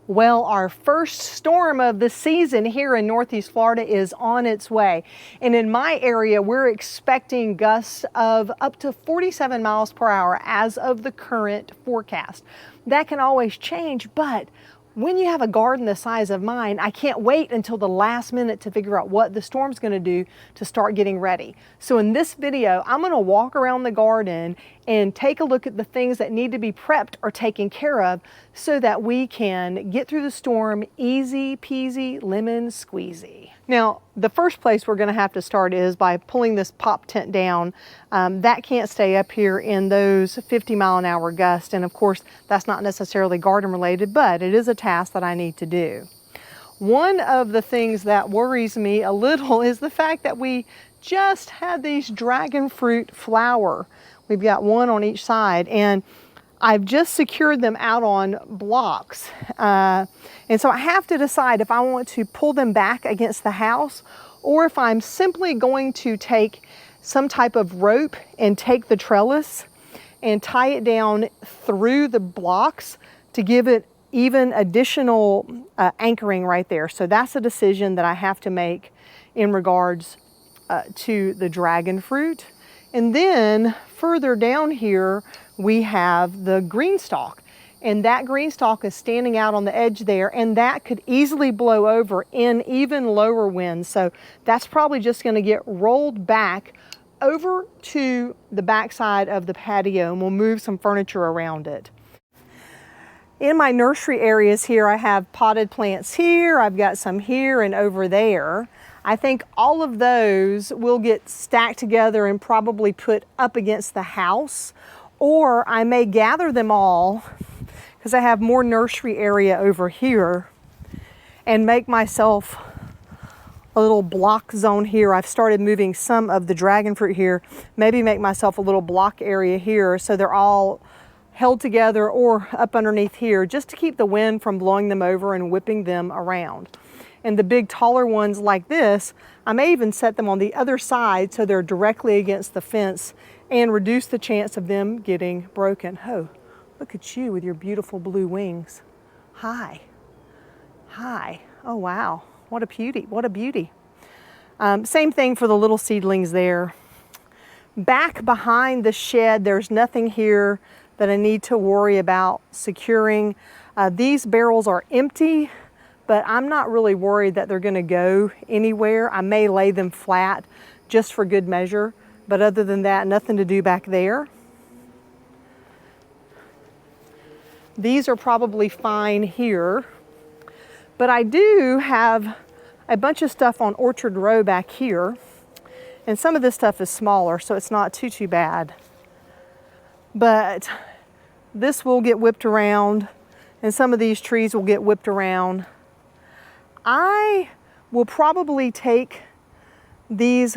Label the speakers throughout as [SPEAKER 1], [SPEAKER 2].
[SPEAKER 1] Well, our first storm of the season here in Northeast Florida is on its way. And in my area, we're expecting gusts of up to 47 miles per hour as of the current forecast. That can always change, but when you have a garden the size of mine, I can't wait until the last minute to figure out what the storm's gonna do to start getting ready. So in this video, I'm gonna walk around the garden and take a look at the things that need to be prepped or taken care of so that we can get through the storm easy peasy lemon squeezy. Now, the first place we're gonna have to start is by pulling this pop tent down. That can't stay up here in those 50-mile-an-hour gusts. And of course, that's not necessarily garden related, but it is a task that I need to do. One of the things that worries me a little is the fact that we just had these dragon fruit flower. We've got one on each side, and I've just secured them out on blocks. And so I have to decide if I want to pull them back against the house or if I'm simply going to take some type of rope and take the trellis and tie it down through the blocks to give it even additional anchoring right there. So that's a decision that I have to make in regards to the dragon fruit. And then further down here, we have the green stalk. And that green stalk is standing out on the edge there, and that could easily blow over in even lower winds. So that's probably just gonna get rolled back over to the backside of the patio, and we'll move some furniture around it. In my nursery areas here, I have potted plants here, I've got some here and over there. I think all of those will get stacked together and probably put up against the house, or I may gather them all because I have more nursery area over here and make myself a little block zone here. I've started moving some of the dragon fruit here, maybe make myself a little block area here so they're all held together or up underneath here just to keep the wind from blowing them over and whipping them around. And the big taller ones like this, I may even set them on the other side so they're directly against the fence and reduce the chance of them getting broken. Oh, look at you with your beautiful blue wings. Hi, hi, oh wow, what a beauty, what a beauty. Same thing for the little seedlings there. Back behind the shed, there's nothing here that I need to worry about securing. These barrels are empty, but I'm not really worried that they're gonna go anywhere. I may lay them flat just for good measure, but other than that, nothing to do back there. These are probably fine here, but I do have a bunch of stuff on Orchard Row back here, and some of this stuff is smaller, so it's not too bad. But this will get whipped around, and some of these trees will get whipped around. I will probably take these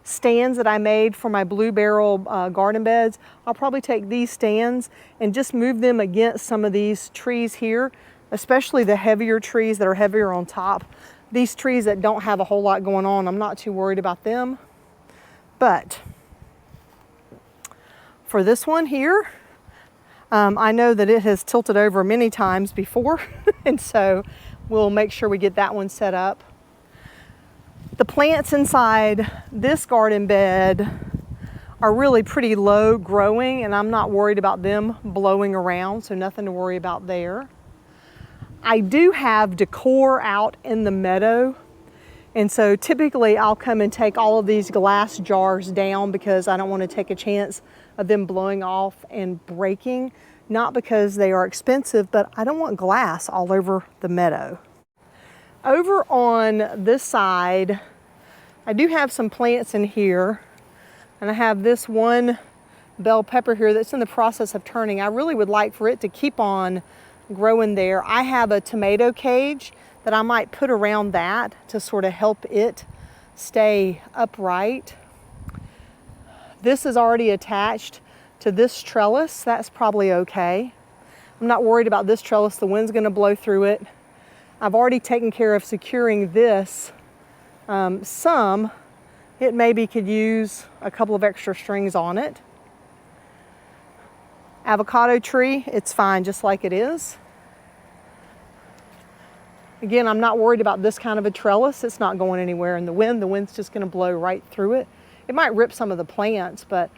[SPEAKER 1] stands that I made for my blue barrel garden beds. I'll probably take these stands and just move them against some of these trees here, especially the heavier trees that are heavier on top. These trees that don't have a whole lot going on, I'm not too worried about them. But for this one here, I know that it has tilted over many times before, and so we'll make sure we get that one set up. The plants inside this garden bed are really pretty low growing, and I'm not worried about them blowing around, so nothing to worry about there. I do have decor out in the meadow, and so typically I'll come and take all of these glass jars down because I don't want to take a chance of them blowing off and breaking. Not because they are expensive, but I don't want glass all over the meadow. Over on this side, I do have some plants in here, and I have this one bell pepper here that's in the process of turning. I really would like for it to keep on growing there. I have a tomato cage that I might put around that to sort of help it stay upright. This is already attached to this trellis. That's probably okay. I'm not worried about this trellis. The wind's gonna blow through it. I've already taken care of securing this some. It maybe could use a couple of extra strings on it. Avocado tree, it's fine just like it is. Again, I'm not worried about this kind of a trellis. It's not going anywhere in the wind's just going to blow right through it. It might rip some of the plants, but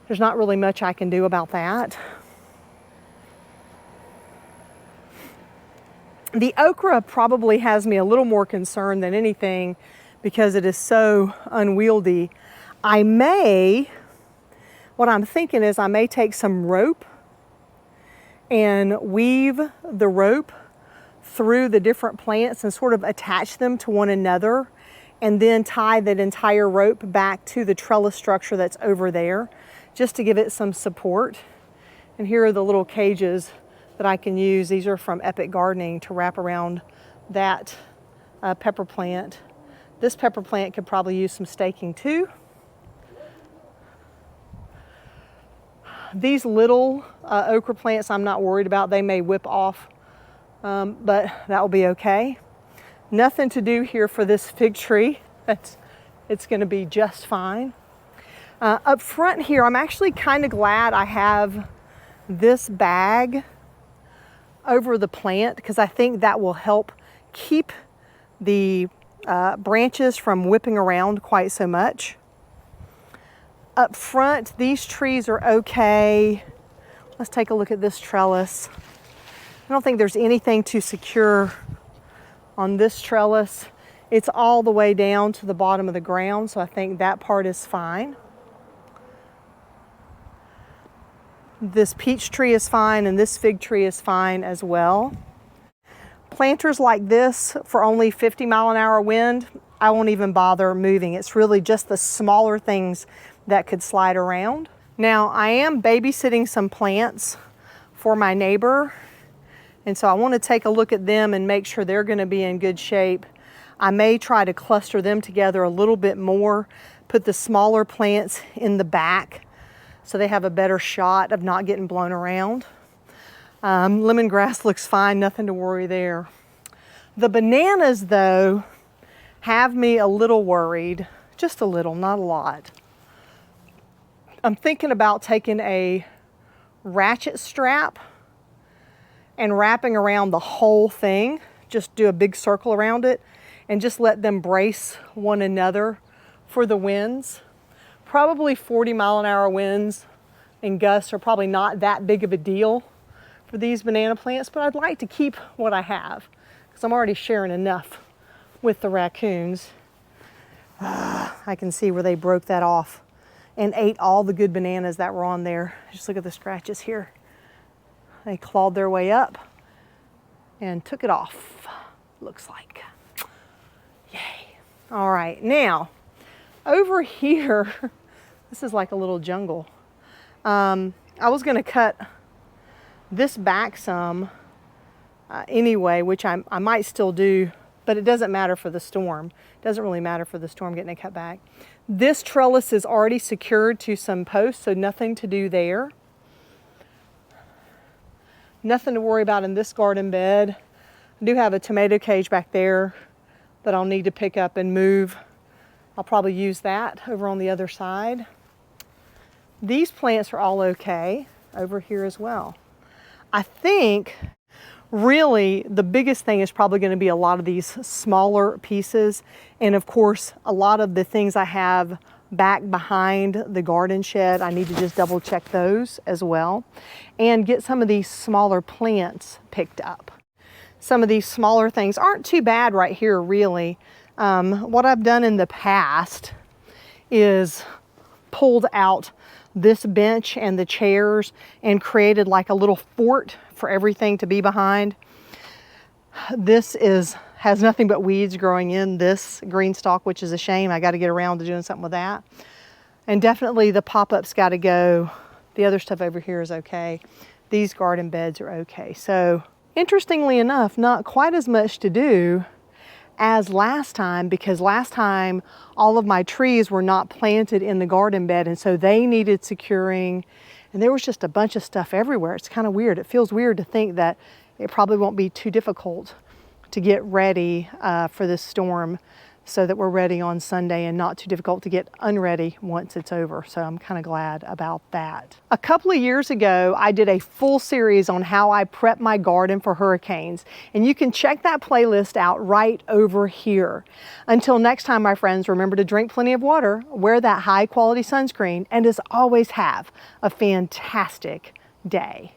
[SPEAKER 1] there's not really much I can do about that. The okra probably has me a little more concerned than anything because it is so unwieldy. What I'm thinking is I may take some rope and weave the rope through the different plants and sort of attach them to one another, and then tie that entire rope back to the trellis structure that's over there, just to give it some support. And here are the little cages that I can use. These are from Epic Gardening to wrap around that pepper plant. This pepper plant could probably use some staking too. These little okra plants I'm not worried about. They may whip off, but that will be okay. Nothing to do here for this fig tree. It's going to be just fine. Up front here, I'm actually kind of glad I have this bag over the plant because I think that will help keep the branches from whipping around quite so much. Up front, these trees are okay. Let's take a look at this trellis. I don't think there's anything to secure on this trellis. It's all the way down to the bottom of the ground, so I think that part is fine. This peach tree is fine, and this fig tree is fine as well. Planters like this for only 50-mile-an-hour wind, I won't even bother moving. It's really just the smaller things that could slide around. Now, I am babysitting some plants for my neighbor, and so I want to take a look at them and make sure they're going to be in good shape. I may try to cluster them together a little bit more, put the smaller plants in the back so they have a better shot of not getting blown around. Lemongrass looks fine, nothing to worry there. The bananas, though, have me a little worried, just a little, not a lot. I'm thinking about taking a ratchet strap and wrapping around the whole thing, just do a big circle around it and just let them brace one another for the winds. Probably 40-mile-an-hour winds and gusts are probably not that big of a deal for these banana plants, but I'd like to keep what I have because I'm already sharing enough with the raccoons. I can see where they broke that off and ate all the good bananas that were on there. Just look at the scratches here. They clawed their way up and took it off, looks like. Yay. All right, now over here, this is like a little jungle. I was gonna cut this back some anyway, which I might still do, but it doesn't matter for the storm. It doesn't really matter for the storm getting it cut back. This trellis is already secured to some posts, so nothing to do there. Nothing to worry about in this garden bed. I do have a tomato cage back there that I'll need to pick up and move. I'll probably use that over on the other side. These plants are all okay over here as well. I think really the biggest thing is probably going to be a lot of these smaller pieces, and of course a lot of the things I have back behind the garden shed, I need to just double check those as well and get some of these smaller plants picked up. Some of these smaller things aren't too bad right here really. What I've done in the past is pulled out this bench and the chairs and created like a little fort for everything to be behind. This has nothing but weeds growing in this green stalk, which is a shame. I got to get around to doing something with that. And definitely the pop-up's got to go. The other stuff over here is okay. These garden beds are okay. So interestingly enough, not quite as much to do as last time, because last time all of my trees were not planted in the garden bed, and so they needed securing, and there was just a bunch of stuff everywhere. It's kind of weird. It feels weird to think that it probably won't be too difficult to get ready for this storm, so that we're ready on Sunday and not too difficult to get unready once it's over. So I'm kind of glad about that. A couple of years ago, I did a full series on how I prep my garden for hurricanes, and you can check that playlist out right over here. Until next time, my friends, remember to drink plenty of water, wear that high quality sunscreen, and as always, have a fantastic day.